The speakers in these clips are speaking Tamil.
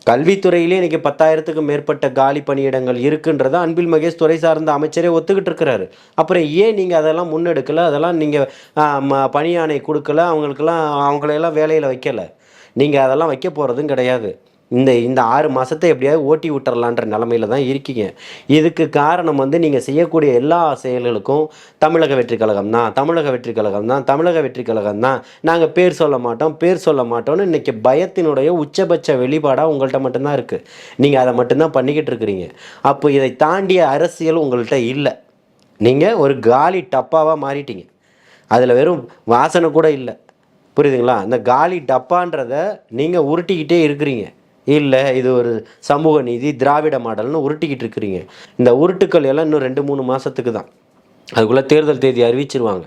கல்வித்துறையிலே இன்னைக்கு 10,000க்கும் மேற்பட்ட காலி பணியிடங்கள் இருக்குன்றத அன்பில் மகேஷ் துறை சார்ந்த அமைச்சரே ஒத்துக்கிட்டு இருக்கிறாரு. அப்புறம் ஏன் நீங்க அதெல்லாம் முன்னெடுக்கல? அதெல்லாம் நீங்க பணி ஆணை குடுக்கல. அவங்களையெல்லாம் வேலையில வைக்கல. நீங்க அதெல்லாம் வைக்க போறதும் கிடையாது. இந்த 6 மாசத்த எப்படியாவது ஓட்டி விட்டுறலான்ற நிலைமையில தான் இருக்கீங்க. இதுக்கு காரணம் வந்து நீங்க செய்யக்கூடிய எல்லா செயல்களுக்கும் தமிழக வெற்றிக் கழகம் தான், தமிழக வெற்றிக் கழகம் தான், தமிழக வெற்றிக் கழகம் தான். நாங்க பேர் சொல்ல மாட்டோம், பேர் சொல்ல மாட்டோம்னு இன்னைக்கு பயத்தினுடைய உச்சபட்ச வெளிப்பாடா உங்கள்ட்ட மட்டும் தான் இருக்கு. நீங்க அத மட்டும் தான் பண்ணிக்கிட்டு இருக்கிறீங்க. அப்போ இதை தாண்டிய அரசியல் உங்கள்ட்ட இல்ல. நீங்க ஒரு காலி டப்பாவா மாறிட்டீங்க. அதுல வெறும் வாசனை கூட இல்ல. புரியுதுங்களா? இந்த காலி டப்பான்றத நீங்க உருட்டிக்கிட்டே இருக்கிறீங்க. இல்ல இது ஒரு சமூக நீதி, திராவிட மாடல்னு உருட்டிக்கிட்டு இருக்கிறீங்க. இந்த உருட்டுக்கள் எல்லாம் இன்னும் 2, 3 மாசத்துக்கு தான். அதுக்குள்ள தேர்தல் தேதி அறிவிச்சிருவாங்க.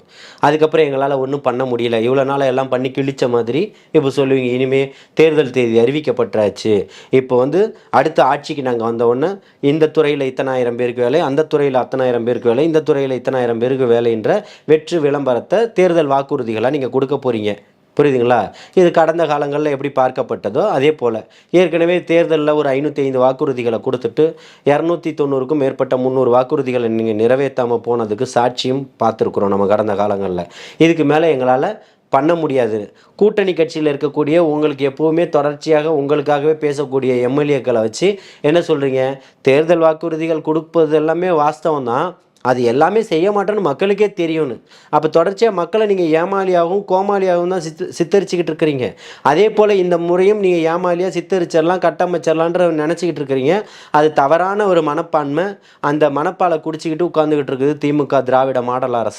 அதுக்கப்புறம் எங்களால ஒண்ணும் பண்ண முடியல. இவ்வளோ நாளா எல்லாம் பண்ணி கிழிச்ச மாதிரி இப்ப சொல்லுவீங்க. இனிமே தேர்தல் தேதி அறிவிக்கப்பட்டாச்சு. இப்போ வந்து அடுத்த ஆட்சிக்கு நாங்க வந்த உடனே இந்த துறையில இத்தனை ஆயிரம் பேருக்கு வேலை, அந்த துறையில அத்தனாயிரம் பேருக்கு வேலை, இந்த துறையில இத்தனாயிரம் பேருக்கு வேலைன்ற வெற்று விளம்பரத்த தேர்தல் வாக்குறுதிகளா நீங்க குடுக்க போறீங்க. புரியுதுங்களா? இது கடந்த காலங்கள்ல எப்படி பார்க்கப்பட்டதோ, அதே போல. ஏற்கனவே தேர்தல்ல ஒரு 505 வாக்குறுதிகள குடுத்துட்டு, 290க்கும் மேற்பட்ட 300 வாக்குறுதிகள நீங்க நிறைவேத்தாம போனதுக்கு சாட்சியும் பார்த்துருக்குறோம் நம்ம கடந்த காலங்கள்ல. இதுக்கு மேல எங்களால பண்ண முடியாது. கூட்டணி கட்சியில இருக்கக்கூடிய உங்களுக்கு எப்பவுமே தொடர்ச்சியாக உங்களுக்காகவே பேசக்கூடிய எம்.எல்.ஏக்கள வச்சு என்ன சொல்றீங்க? தேர்தல் வாக்குறுதிகள் குடுப்பது எல்லாமே வாஸ்தவம் தான். அது எல்லாமே செய்ய மாட்டோம்னு மக்களுக்கே தெரியும்னு. அப்ப தொடர்ச்சியா மக்கள நீங்க ஏமாளியாவும், கோமாளியாவும் தான் சித்தரிச்சுக்கிட்டு இருக்கிறீங்க. அதேபோல இந்த முறையும் நீங்க ஏமாளியா சித்தரிச்சிரலாம், கட்டமைச்சிரலான்ற நெனச்சுக்கிட்டு இருக்கிறீங்க. அது தவறான ஒரு மனப்பான்மை. அந்த மனப்பால குடிச்சுக்கிட்டு உட்கார்ந்துகிட்டு இருக்குது திமுக திராவிட மாடல் அரசு.